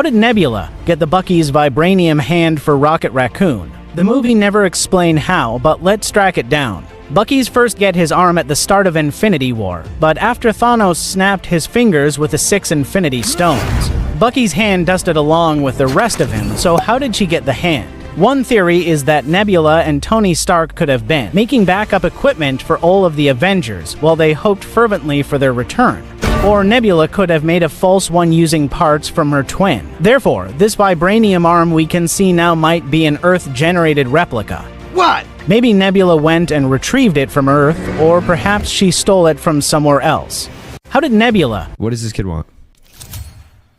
How did Nebula get the Bucky's vibranium hand for Rocket Raccoon? The movie never explained how, but let's track it down. Bucky's first get his arm at the start of Infinity War, but after Thanos snapped his fingers with the 6 Infinity Stones. Bucky's hand dusted along with the rest of him, so how did she get the hand? One theory is that Nebula and Tony Stark could have been making backup equipment for all of the Avengers while they hoped fervently for their return. Or Nebula could have made a false one using parts from her twin. Therefore, this vibranium arm we can see now might be an Earth-generated replica. What? Maybe Nebula went and retrieved it from Earth, or perhaps she stole it from somewhere else. How did Nebula? What does this kid want?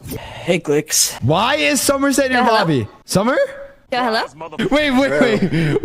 Hey, Glicks. Why is Somerset in your Hello? lobby? Summer? Yeah, hello? Wait.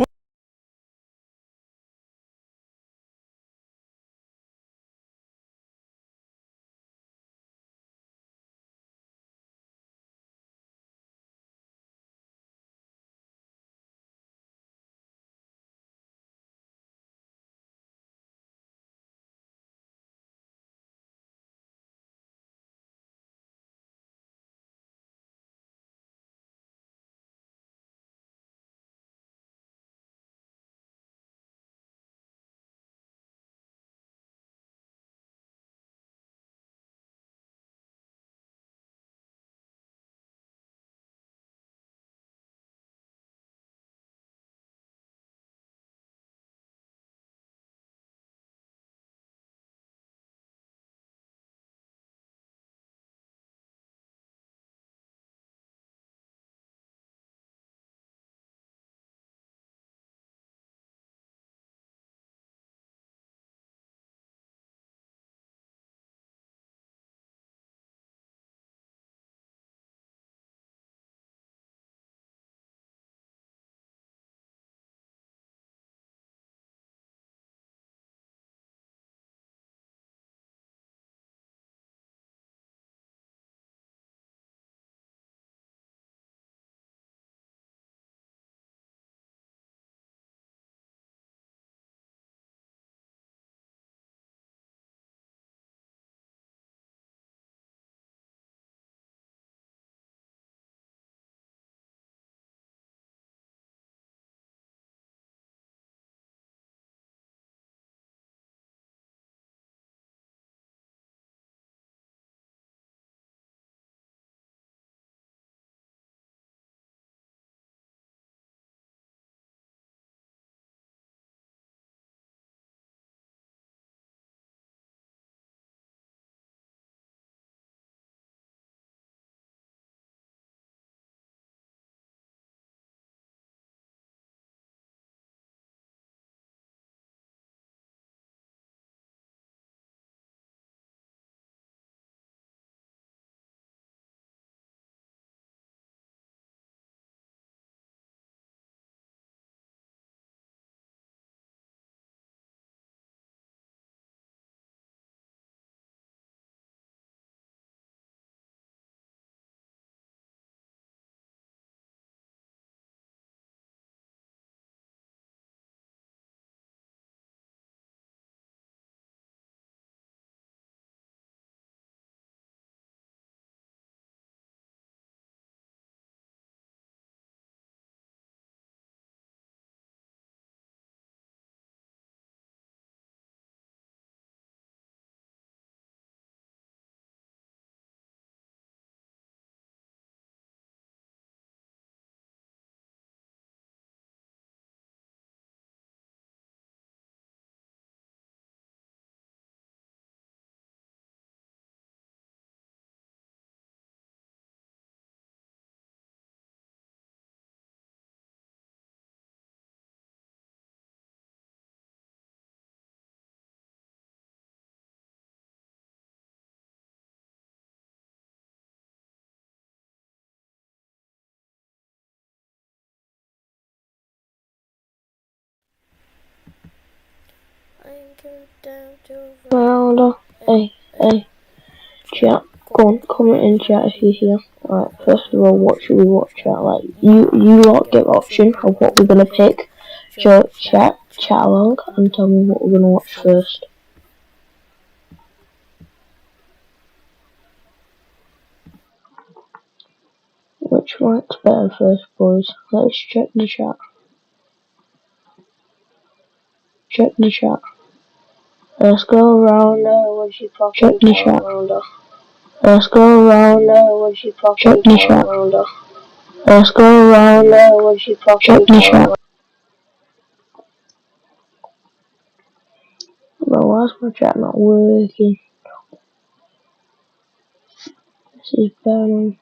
Ronaldo. Hey, chat. Go on, comment in chat if you're here. Alright, first of all, what should we watch, chat? Like, you lot get the option of what we're gonna pick. So, chat along, and tell me what we're gonna watch first. What's better first, boys? Let's check the chat. Check the chat. Let's go around there. What you fucking check the chat. Let's go around there. What you fucking check the chat. Let's go around there. What you fucking check the chat. Bro, why's my chat not working? This is bad.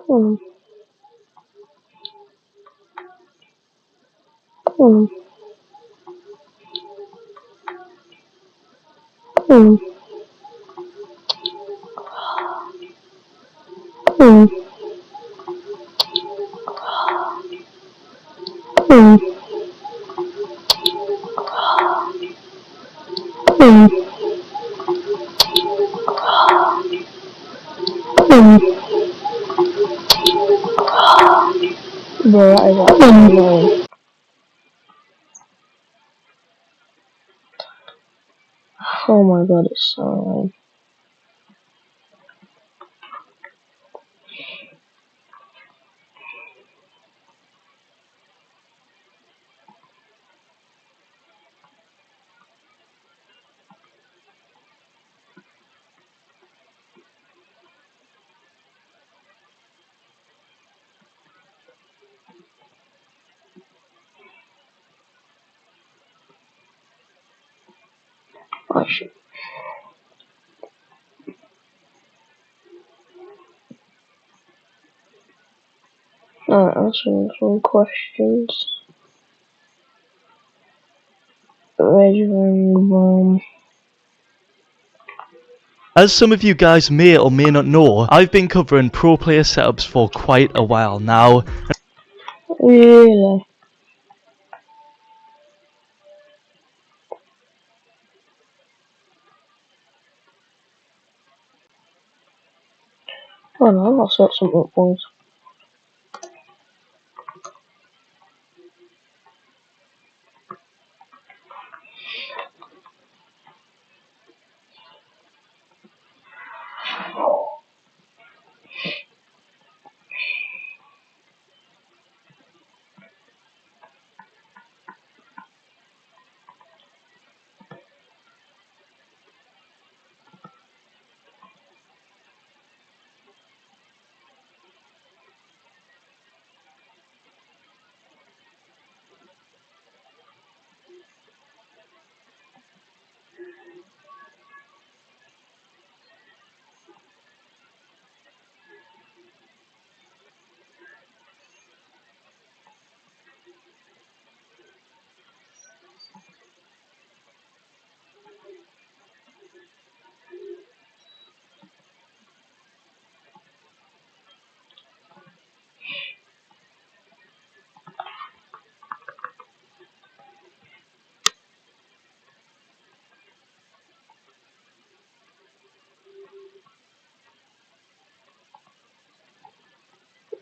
Come on, come on, come on, come on, come on, come on. Bro, that is actually annoying. Oh my god, it's so annoying. I should. Alright, answering some questions. Measuring As some of you guys may or may not know, I've been covering pro player setups for quite a while now. Really? Oh no, I'll set something up, boys.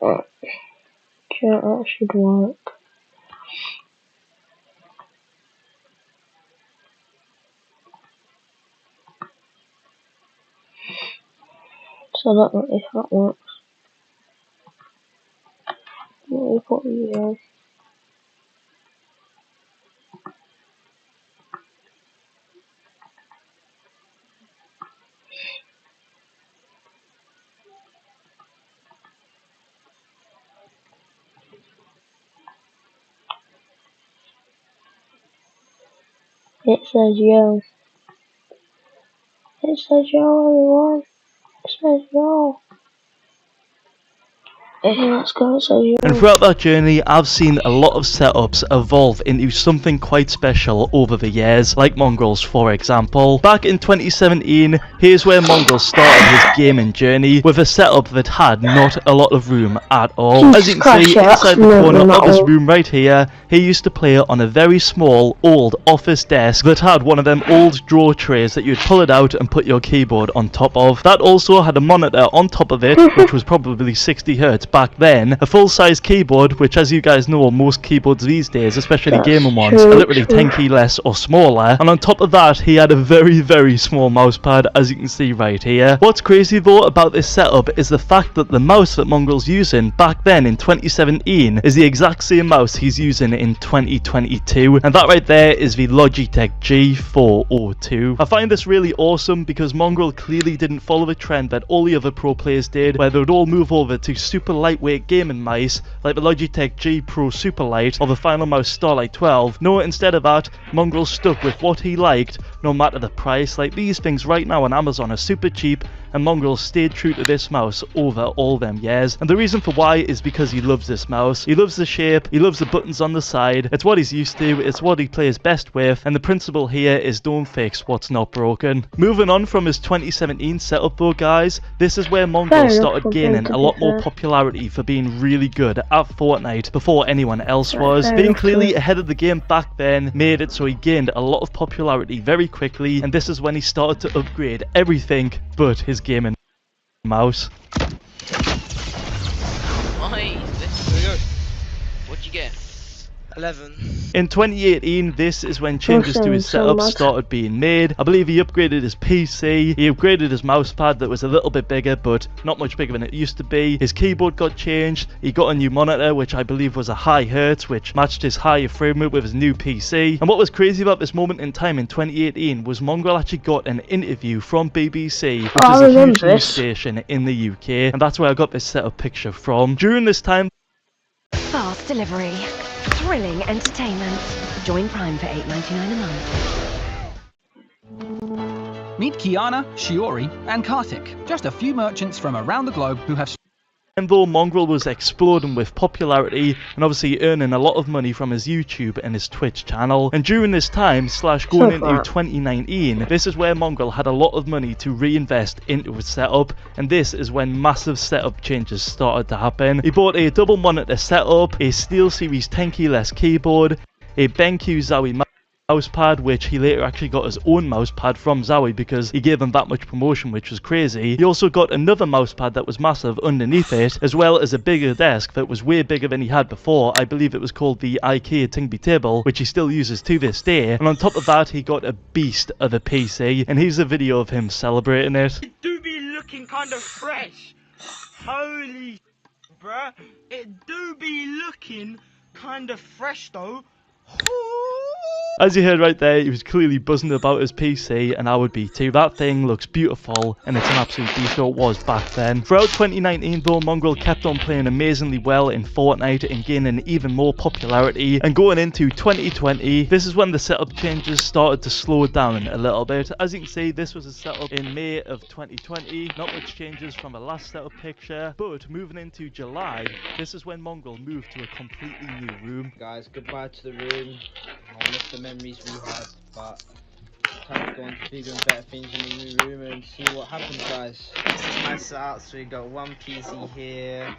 Alright, yeah, that should work. So I don't know if that works. Let me put you It says yo. It says yo, everyone. It says yo. Okay, let's go. It says yo. And throughout that journey, I've seen a lot of setups evolve into something quite special over the years, like Mongrel's for example. Back in 2017, here's where Mongrel started his gaming journey with a setup that had not a lot of room at all. As you can see, inside the corner of his room right here, he used to play on a very small, old office desk that had one of them old drawer trays that you'd pull it out and put your keyboard on top of. That also had a monitor on top of it, which was probably 60 Hz back then, a full-size keyboard, which as you guys know, most keyboards these days, especially gaming ones, are literally 10 key less or smaller, and on top of that, he had a very, very small mouse pad, as you can see right here. What's crazy though about this setup is the fact that the mouse that Mongrel's using back then in 2017 is the exact same mouse he's using in 2022, and that right there is the Logitech G402. I find this really awesome because Mongrel clearly didn't follow the trend that all the other pro players did, where they would all move over to super lightweight gaming mice like the Logitech G Pro Superlight or the Final Mouse Starlight 12. No, instead of that, Mongrel stuck with what he liked no matter the price. Like these things right now on Amazon are super cheap, and Mongrel stayed true to this mouse over all them years. And the reason for why is because he loves this mouse. He loves the shape, he loves the buttons on the side, it's what he's used to, it's what he plays best with, and the principle here is don't fix what's not broken. Moving on from his 2017 setup though guys, this is where Mongrel started gaining a lot more popularity for being really good at Fortnite before anyone else was. Being clearly ahead of the game back then made it so he gained a lot of popularity very quickly, and this is when he started to upgrade everything but his gaming mouse. Nice. What'd you get? 11. In 2018, this is when changes to his setup started being made. I believe he upgraded his PC, he upgraded his mousepad that was a little bit bigger, but not much bigger than it used to be. His keyboard got changed, he got a new monitor, which I believe was a high hertz, which matched his higher frame rate with his new PC. And what was crazy about this moment in time in 2018 was Mongrel actually got an interview from BBC, which is a huge news station in the UK, and that's where I got this setup picture from. During this time, fast delivery, thrilling entertainment. Join Prime for $8.99 a month. Meet Kiana, Shiori, and Kartik, just a few merchants from around the globe who have... And though Mongrel was exploding with popularity and obviously earning a lot of money from his YouTube and his Twitch channel, and during this time / going into 2019, this is where Mongrel had a lot of money to reinvest into his setup, and this is when massive setup changes started to happen. He bought a double monitor setup, a SteelSeries 10 keyless keyboard, a BenQ Zowie mousepad, which he later actually got his own mousepad from Zowie because he gave them that much promotion, which was crazy. He also got another mousepad that was massive underneath it, as well as a bigger desk that was way bigger than he had before. I believe it was called the IKEA Tingby table, which he still uses to this day. And on top of that, he got a beast of a PC, and here's a video of him celebrating it. It do be looking kind of fresh. Holy bruh, it do be looking kind of fresh though. As you heard right there, he was clearly buzzing about his PC, and I would be too. That thing looks beautiful, and it's an absolute beast, or it was back then. Throughout 2019 though, Mongrel kept on playing amazingly well in Fortnite and gaining even more popularity, and going into 2020, this is when the setup changes started to slow down a little bit. As you can see, this was a setup in May of 2020, not much changes from the last setup picture, but moving into July, this is when Mongrel moved to a completely new room. Guys, goodbye to the room. I miss the memories we had, but time to go on to bigger and better things in the new room and see what happens, guys. This is my setup, so we got one PC here,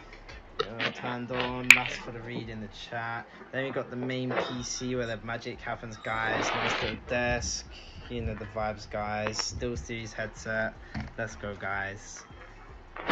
turned on, that's for the read in the chat. Then we got the main PC where the magic happens, guys. Nice little desk, you know the vibes, guys. SteelSeries headset. Let's go, guys.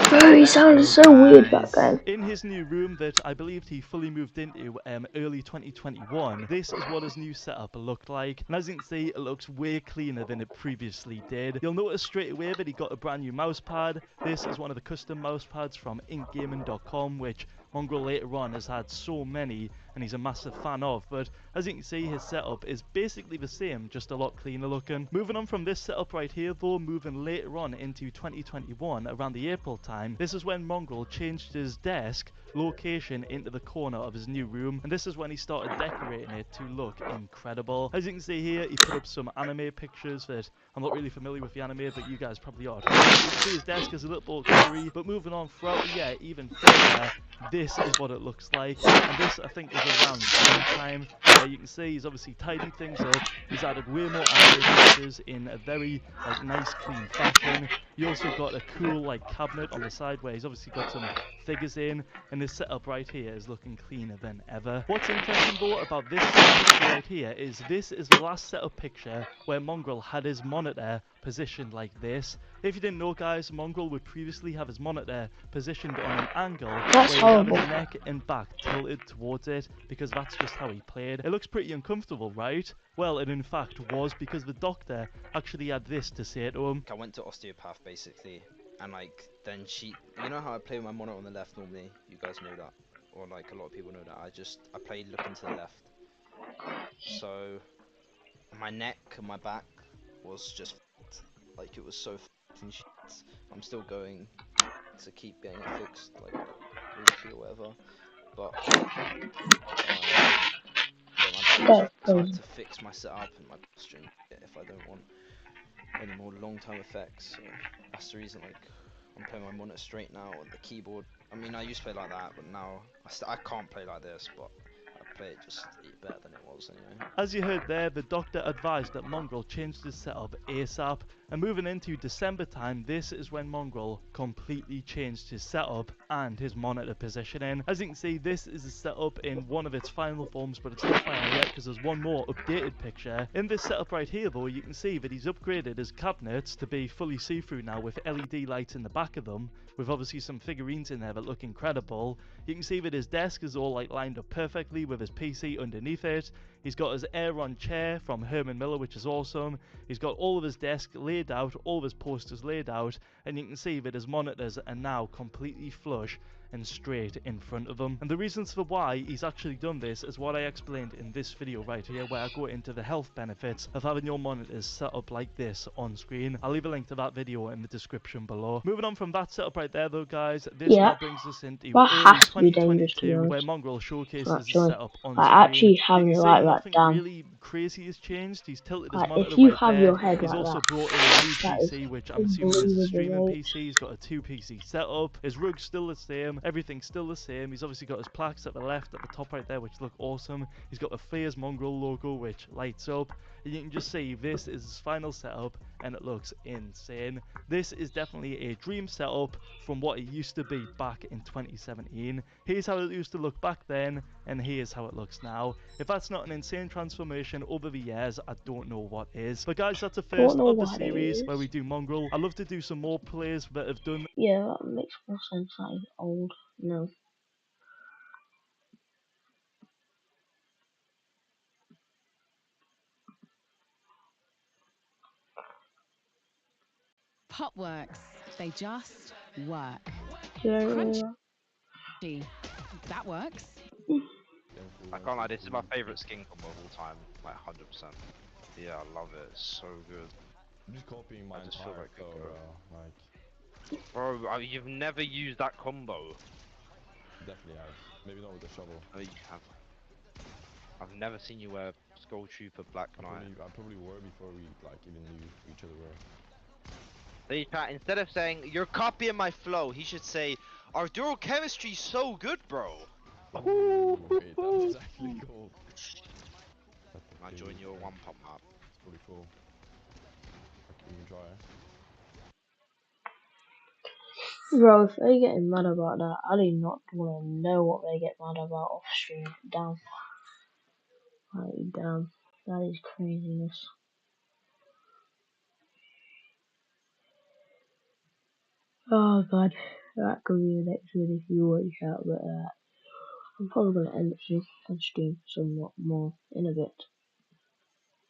Bro, he sounded so weird back then. In his new room that I believed he fully moved into early 2021, this is what his new setup looked like. And as you can see, it looks way cleaner than it previously did. You'll notice straight away that he got a brand new mousepad. This is one of the custom mousepads from inkgaming.com, which Mongrel later on has had so many and he's a massive fan of, but as you can see, his setup is basically the same, just a lot cleaner looking. Moving on from this setup right here though, moving later on into 2021 around the April time, this is when Mongrel changed his desk location into the corner of his new room, and this is when he started decorating it to look incredible. As you can see here, he put up some anime pictures that I'm not really familiar with the anime, but you guys probably are. You can see his desk is a little blurry, but moving on throughout the year even further, this is what it looks like, and this I think is around springtime. You can see he's obviously tidied things up, he's added way more anime pictures in a very nice clean fashion. You also got a cool cabinet on the side where he's obviously got some figures in, and this setup right here is looking cleaner than ever. What's interesting though about this picture right here is this is the last setup picture where Mongrel had his monitor positioned like this. If you didn't know guys, Mongrel would previously have his monitor positioned on an angle where he'd have his neck and back tilted towards it, because that's just how he played. It looks pretty uncomfortable, right? Well, it in fact was, because the doctor actually had this to say to him. I went to osteopath basically, and then she, you know how I play with my monitor on the left normally, you guys know that, or a lot of people know that, I played looking to the left, so my neck and my back was just it was so fucking shit. I'm still going to keep getting it fixed weekly or whatever, but my doctor's tried to fix my setup and my posture if I don't want any more long-term effects. So that's the reason I'm playing my monitor straight now, and the keyboard, I mean I used to play like that, but now I can't play like this, but I play it just better than it was anyway. As you heard there, the doctor advised that Mongrel changed his setup ASAP, and moving into December time, this is when Mongrel completely changed his setup and his monitor positioning. As you can see, this is a setup in one of its final forms, but it's not final yet because there's one more updated picture. In this setup right here though, you can see that he's upgraded his cabinets to be fully see-through now with LED lights in the back of them, with obviously some figurines in there that look incredible. You can see that his desk is all lined up perfectly with his PC underneath it. He's got his Aeron chair from Herman Miller, which is awesome. He's got all of his desk laid out, all of his posters laid out, and you can see that his monitors are now completely flush and straight in front of him. And the reasons for why he's actually done this is what I explained in this video right here, where I go into the health benefits of having your monitors set up like this on screen. I'll leave a link to that video in the description below. Moving on from that setup right there though guys, this now brings us into early 2022, where Mongrel showcases his setup on screen. Actually having it like that, nothing really crazy has changed. He's tilted his monitor if you right have there. Your head He's like also that, brought in a new PC, which I'm assuming is a streaming PC. He's got a 2 PC setup. His rug's still the same. Everything's still the same. He's obviously got his plaques at the left, at the top right there, which look awesome. He's got the Flares Mongrel logo, which lights up. And you can just see this is his final setup, and it looks insane. This is definitely a dream setup from what it used to be back in 2017. Here's how it used to look back then, and here's how it looks now. If that's not an insane transformation over the years, I don't know what is. But guys, that's the first of the series where we do Mongrel. I'd love to do some more players that have done. Yeah, that makes more sense. Like old, no. Pop works. They just work. Yeah. Crunchy. That works. I can't lie, this is my favourite skin combo of all time, 100%. Yeah, I love it, it's so good. I'm just copying my entire flow, Bro, you've never used that combo. Definitely have. Maybe not with the shovel. Oh, you have. I've never seen you wear Skull Trooper Black Knight. I probably were before we even knew who each other were. Instead of saying, you're copying my flow, he should say, our dual chemistry's so good, bro. Ooh, wait, that was actually cool. I join your one pop map. It's pretty cool. I can even try it. Bro, if they're getting mad about that, I do not want to know what they get mad about off stream. Damn. Like, damn. That is craziness. Oh god. That could be the next video if you watch out, but I'm probably going to end it soon and stream somewhat more in a bit.